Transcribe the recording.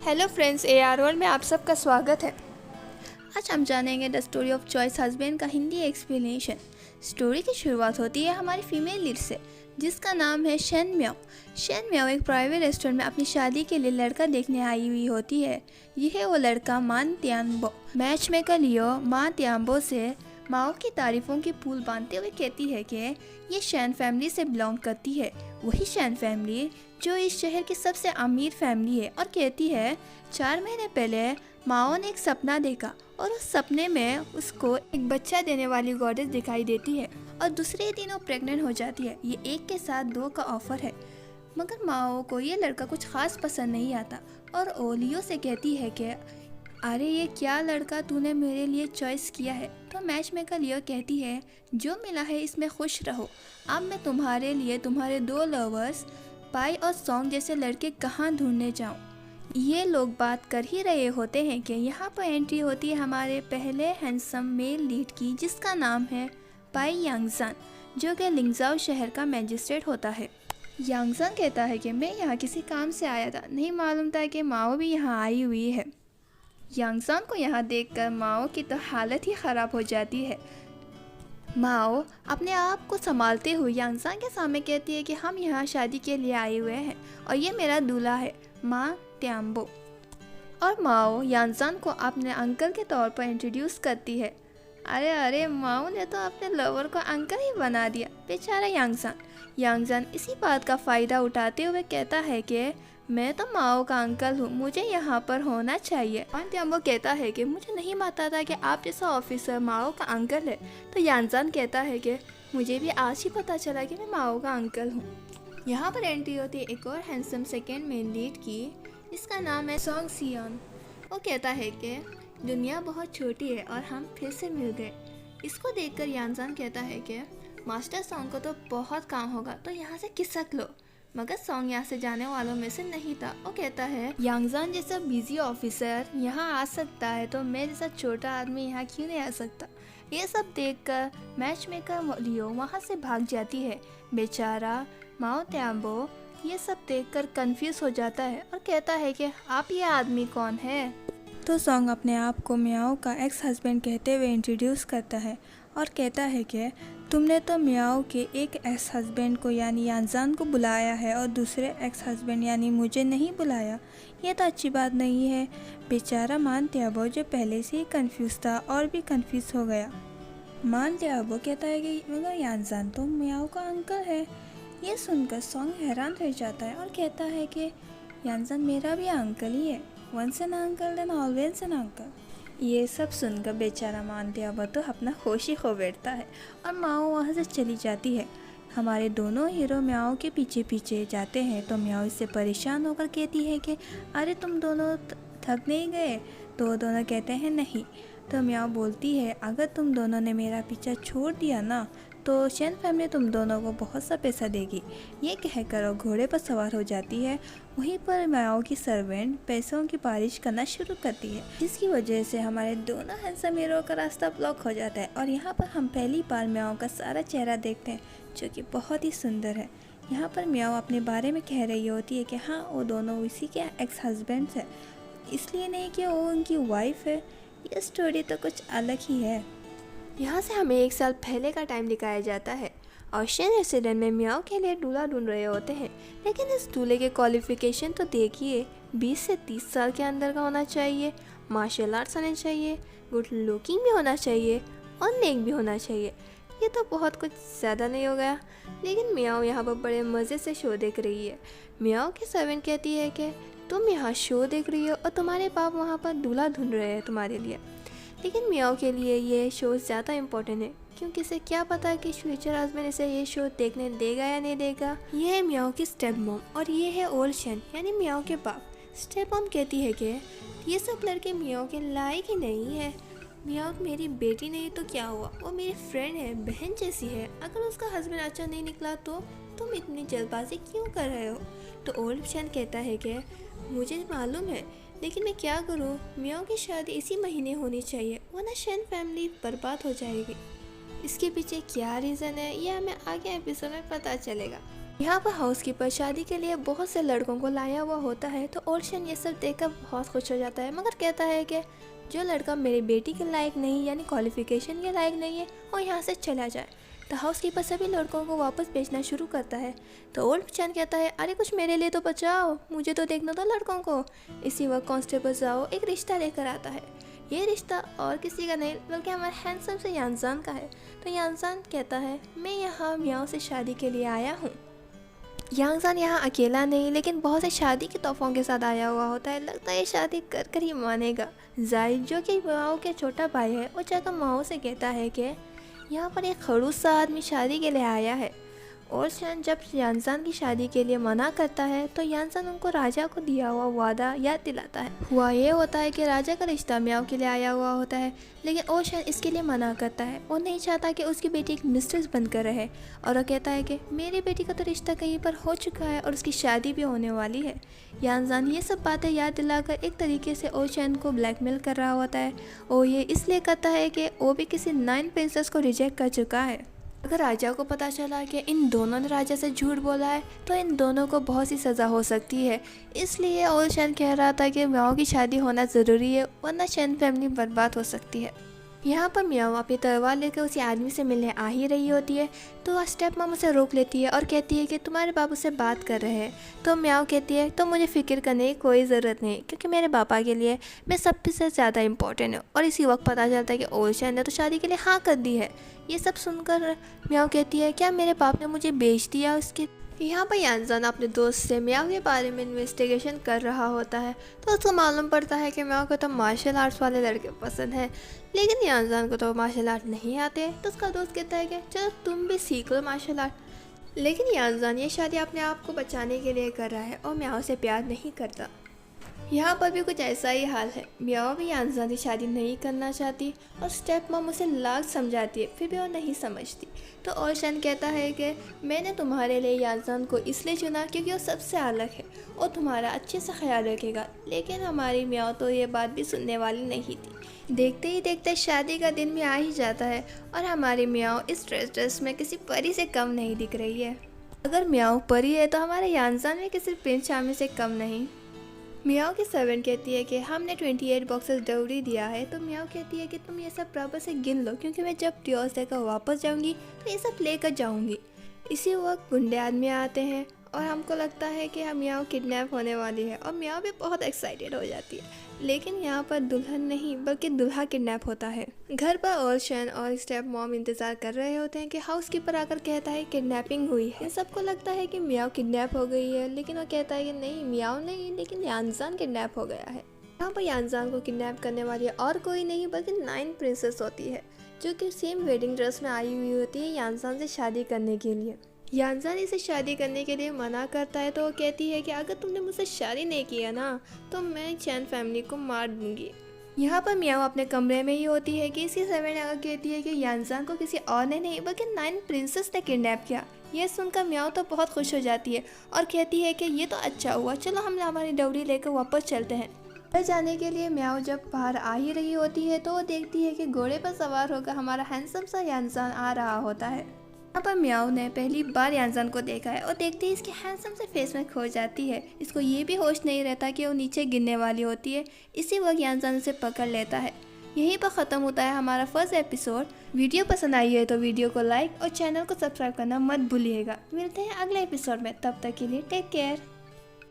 Hello friends, AR world में आप सबका स्वागत है। आज हम जानेंगे the story of choice husband का हिंदी एक्सप्लेनेशन। स्टोरी की शुरुआत होती है हमारी फीमेल लीड से, जिसका नाम है शेन म्याओ। शेन म्याओ एक प्राइवेट रेस्टोरेंट में अपनी शादी के लिए लड़का देखने आई हुई होती है। यह वो लड़का मान त्यानबो। मैच मेकर लियो मान त्यानबो से माओ की तारीफों की पुल बांधते हुए कहती है कि ये शैन फैमिली से बिलोंग करती है, वही शैन फैमिली जो इस शहर की सबसे अमीर फैमिली है। और कहती है 4 महीने पहले माओ ने एक सपना देखा और उस सपने में उसको एक बच्चा देने वाली गॉडेस दिखाई देती है और दूसरे दिन वो प्रेग्नेंट हो जाती है। ये 1 के साथ 2 का ऑफर है, मगर माओ को ये लड़का कुछ खास पसंद नहीं आता और वो लियो से कहती है कि अरे ये क्या लड़का तूने मेरे लिए चॉइस किया है। तो मैच मेकर लियो कहती है जो मिला है इसमें खुश रहो। अब मैं तुम्हारे लिए तुम्हारे 2 लवर्स पाई और सॉन्ग जैसे लड़के कहाँ ढूंढने जाऊँ। ये लोग बात कर ही रहे होते हैं कि यहाँ पर एंट्री होती है हमारे पहले हैंडसम मेल लीड की, जिसका नाम है पाई यांगजान, जो कि लिंगजाओ शहर का मैजिस्ट्रेट होता है। यांगजान कहता है कि मैं यहाँ किसी काम से आया था, नहीं मालूम था कि माओ भी यहाँ आई हुई है। यांगजान को यहाँ देखकर माओ की तो हालत ही ख़राब हो जाती है। माओ अपने आप को संभालते हुए यांगजान के सामने कहती है कि हम यहाँ शादी के लिए आए हुए हैं और ये मेरा दूल्हा है माँ त्याम्बो। और माओ यांगजान को अपने अंकल के तौर पर इंट्रोड्यूस करती है। अरे अरे, माओ ने तो अपने लवर को अंकल ही बना दिया, बेचारा यांगजान। यांगजान इसी बात का फ़ायदा उठाते हुए कहता है कि मैं तो माओ का अंकल हूँ, मुझे यहाँ पर होना चाहिए। और त्याम्बो कहता है कि मुझे नहीं पता था कि आप जैसा ऑफिसर माओ का अंकल है। तो यांगजान कहता है कि मुझे भी आज ही पता चला कि मैं माओ का अंकल हूँ। यहाँ पर एंट्री होती है एक और हैंडसम सेकेंड मेन लीड की, इसका नाम है सॉन्ग सियोन। वो कहता है कि दुनिया बहुत छोटी है और हम फिर से मिल गए। इसको देखकर यांगजान कहता है कि मास्टर सॉन्ग को तो बहुत काम होगा, तो यहाँ से खिसक लो। मगर सॉन्ग यहाँ से जाने वालों में से नहीं था। वो कहता है यांगजान जैसा बिजी ऑफिसर यहाँ आ सकता है, तो मैं जैसा छोटा आदमी यहाँ क्यों नहीं आ सकता। ये सब देखकर मैच मेकर लियो वहाँ से भाग जाती है। बेचारा माओ त्याम्बो ये सब देखकर कंफ्यूज हो जाता है और कहता है कि आप ये आदमी कौन है। तो सॉन्ग अपने आप को मियाओ का एक्स हस्बैंड कहते हुए इंट्रोड्यूस करता है और कहता है कि तुमने तो मियाओ के एक एक्स हस्बैंड को यानी यांगजान को बुलाया है और दूसरे एक्स हस्बैंड यानी मुझे नहीं बुलाया। ये तो अच्छी बात नहीं है। बेचारा मान त्याम्बो जो पहले से ही कंफ्यूज था और भी कंफ्यूज हो गया। मान त्याम्बो कहता है कि मगर यांगजान तो मियाओ का अंकल है। ये सुनकर सॉन्ग हैरान रह जाता है और कहता है कि यांगजान मेरा भी अंकल ही है, once an uncle then always an uncle. ये सब सुनकर बेचारा मान त्याम्बो तो अपना होश ही खो बैठता है और माओ वहाँ से चली जाती है। हमारे दोनों हीरो मियाओ के पीछे पीछे जाते हैं तो मियाओ इससे परेशान होकर कहती है कि अरे तुम दोनों थक नहीं गए। तो दोनों कहते हैं नहीं। तो मियाओ बोलती है अगर तुम दोनों ने मेरा पीछा छोड़ दिया ना तो शैन फैमिली तुम दोनों को बहुत सा पैसा देगी। ये कहकर वो घोड़े पर सवार हो जाती है। वहीं पर मियाओ की सर्वेंट पैसों की बारिश करना शुरू करती है, जिसकी वजह से हमारे दोनों हैंडसम हीरो का रास्ता ब्लॉक हो जाता है। और यहाँ पर हम पहली बार मियाओ का सारा चेहरा देखते हैं, जो कि बहुत ही सुंदर है। यहाँ पर मियाओ अपने बारे में कह रही होती है कि हाँ वो दोनों इसी के एक्स हस्बैंड्स हैं, इसलिए नहीं कि वो उनकी वाइफ है। ये स्टोरी तो कुछ अलग ही है। यहाँ से हमें 1 साल पहले का टाइम दिखाया जाता है और शैन रेसिडेंट में मियाओ के लिए दूल्हा ढूंढ रहे होते हैं। लेकिन इस दूल्हे के क्वालिफिकेशन तो देखिए, 20 से 30 साल के अंदर का होना चाहिए, मार्शल आर्ट्स आने चाहिए, गुड लुकिंग भी होना चाहिए और नेक भी होना चाहिए। ये तो बहुत कुछ ज़्यादा नहीं हो गया। लेकिन मियाओ यहाँ पर बड़े मज़े से शो देख रही है। मियाओ की सर्वेंट कहती है कि तुम यहाँ शो देख रही हो और तुम्हारे बाप वहाँ पर दूल्हा ढूंढ रहे हैं तुम्हारे लिए। लेकिन मियाओ के लिए ये शो ज़्यादा इम्पोर्टेंट है, क्योंकि इसे क्या पता कि फ्यूचर हस्बैंड इसे ये शो देखने देगा या नहीं देगा। ये है मियाओ की स्टेप मॉम और ये है ओल्ड शैन यानी मियाओ के बाप। स्टेप मॉम कहती है कि ये सब लड़के मियाओ के लायक ही नहीं है। मियाओ मेरी बेटी नहीं तो क्या हुआ, वो मेरी फ्रेंड है, बहन जैसी है। अगर उसका हस्बैंड अच्छा नहीं निकला तो तुम इतनी जल्दबाजी क्यों कर रहे हो। तो ओल्ड शैन कहता है कि मुझे मालूम है, लेकिन मैं क्या करूं, मियाओ की शादी इसी महीने होनी चाहिए, वरना शैन फैमिली बर्बाद हो जाएगी। इसके पीछे क्या रीज़न है ये हमें आगे एपिसोड में पता चलेगा। यहाँ पर हाउसकीपर शादी के लिए बहुत से लड़कों को लाया हुआ होता है, तो ओशन ये सब देखकर बहुत खुश हो जाता है, मगर कहता है कि जो लड़का मेरी बेटी के लायक नहीं यानी क्वालिफिकेशन के लायक नहीं है वो यहाँ से चला जाए। तो हाउसकीपर सभी लड़कों को वापस भेजना शुरू करता है। तो ओल्ड चैन कहता है, अरे कुछ मेरे लिए तो बचाओ, मुझे तो देखना था लड़कों को। इसी वक्त कांस्टेबल जाओ एक रिश्ता लेकर आता है। ये रिश्ता और किसी का नहीं बल्कि हमारे हैंडसम से यांजान का है। तो यांजान कहता है, मैं यहाँ मियाओ से शादी के लिए आया हूँ। यांजान यहाँ अकेला नहीं लेकिन बहुत से शादी के तोहफों के साथ आया हुआ होता है। लगता है ये शादी कर कर ही मानेगा। जाहिद जो कि माओ के छोटा भाई है, वो जाकर माओ से कहता है कि यहाँ पर एक खड़ूस सा आदमी शादी के लिए आया है। और शन जब यांजान की शादी के लिए मना करता है तो यांजान उनको राजा को दिया हुआ वादा याद दिलाता है। हुआ ये होता है कि राजा का रिश्ता मियाओ के लिए आया हुआ होता है, लेकिन ओशन इसके लिए मना करता है। वो नहीं चाहता कि उसकी बेटी एक मिस्ट्रेस बनकर रहे, और वो कहता है कि मेरी बेटी का तो रिश्ता कहीं पर हो चुका है और उसकी शादी भी होने वाली है। यांजान ये सब बातें याद दिलाकर एक तरीके से ओशन को ब्लैकमेल कर रहा होता है। और ये इसलिए करता है कि वो भी किसी 9 प्रिंसेस को रिजेक्ट कर चुका है। अगर राजा को पता चला कि इन दोनों ने राजा से झूठ बोला है तो इन दोनों को बहुत सी सज़ा हो सकती है। इसलिए ओशन कह रहा था कि मियाओ की शादी होना ज़रूरी है, वरना शन फैमिली बर्बाद हो सकती है। यहाँ पर मियाओ अपनी तलवार लेकर उसी आदमी से मिलने आ ही रही होती है, तो स्टेप मॉम उसे रोक लेती है और कहती है कि तुम्हारे बाबू से बात कर रहे हैं। तो मियाओ कहती है, तो मुझे फ़िक्र करने की कोई ज़रूरत नहीं, क्योंकि मेरे पापा के लिए मैं सबसे ज़्यादा इम्पोर्टेंट हूँ। और इसी वक्त पता चलता है कि ओशन ने तो शादी के लिए हाँ कर दी है। ये सब सुनकर मियाओ कहती है, क्या मेरे बाप ने मुझे बेच दिया उसके। यहाँ पर यांजान अपने दोस्त से मियाओ के बारे में इन्वेस्टिगेशन कर रहा होता है, तो उसको मालूम पड़ता है कि मियाओ को तो मार्शल आर्ट्स वाले लड़के पसंद हैं, लेकिन यांजान को तो मार्शल आर्ट नहीं आते। तो उसका दोस्त कहता है कि चलो तुम भी सीख लो मार्शल आर्ट। लेकिन यांजान ये शादी अपने आप को बचाने के लिए कर रहा है और मियाओ से प्यार नहीं करता। यहाँ पर भी कुछ ऐसा ही हाल है। मियाओ भी यांजान से शादी नहीं करना चाहती और स्टेप मॉम उसे लाख समझाती है, फिर भी वो नहीं समझती। तो ओशन कहता है कि मैंने तुम्हारे लिए यांजान को इसलिए चुना क्योंकि वो सबसे अलग है और तुम्हारा अच्छे से ख्याल रखेगा। लेकिन हमारी मियाओ तो ये बात भी सुनने वाली नहीं थी। देखते ही देखते शादी का दिन भी आ ही जाता है और हमारी मियाओ इस ड्रेस में किसी परी से कम नहीं दिख रही है। अगर मियाओ परी है तो हमारे यांजान में किसी प्रिंस चार्मी से कम नहीं। मियाओ की सर्वेंट कहती है कि हमने 28 बॉक्सेस डाउरी दिया है। तो मियाओ कहती है कि तुम ये सब प्रॉपर से गिन लो, क्योंकि मैं जब ट्योस देकर वापस जाऊंगी तो ये सब लेकर जाऊंगी। इसी वक्त गुंडे आदमी आते हैं और हमको लगता है कि हम मियाओ किडनैप होने वाली है और मियाओ भी बहुत एक्साइटेड हो जाती है। लेकिन यहाँ पर दुल्हन नहीं बल्कि दूल्हा किडनैप होता है। घर पर ओशन और स्टेप मॉम इंतज़ार कर रहे होते हैं कि हाउसकीपर आकर कहता है किडनैपिंग हुई है। सबको लगता है कि मियाओ किडनैप हो गई है, लेकिन वो कहता है कि नहीं, मियाओ नहीं लेकिन यांजान किडनैप हो गया है। यहाँ पर यांजान को किडनैप करने वाली और कोई नहीं बल्कि 9 प्रिंसेस होती है, जो कि सेम वेडिंग ड्रेस में आई हुई होती है यांजान से शादी करने के लिए। यांजान इसे शादी करने के लिए मना करता है, तो वो कहती है कि अगर तुमने मुझसे शादी नहीं किया ना तो मैं चैन फैमिली को मार दूंगी। यहाँ पर मियाओ अपने कमरे में ही होती है कि इसकी सर्वेंट आकर कहती है कि यांजान को किसी और ने नहीं बल्कि 9 प्रिंसेस ने किडनैप किया। यह सुनकर मियाओ तो बहुत खुश हो जाती है और कहती है कि ये तो अच्छा हुआ, चलो हम हमारी डाउरी लेकर वापस चलते हैं। घर जाने के लिए मियाओ जब बाहर आ ही रही होती है तो वो देखती है कि घोड़े पर सवार होकर हमारा हैंडसम सा यांजान आ रहा होता है। यहाँ पर मियाओ ने पहली बार यांजान को देखा है और देखते ही इसके हैंडसम से फेस में खो जाती है। इसको ये भी होश नहीं रहता कि वो नीचे गिरने वाली होती है। इसी वक्त यांजान उसे पकड़ लेता है। यहीं पर ख़त्म होता है हमारा फर्स्ट एपिसोड। वीडियो पसंद आई है तो वीडियो को लाइक और चैनल को सब्सक्राइब करना मत भूलिएगा। मिलते हैं अगले एपिसोड में, तब तक के लिए टेक केयर।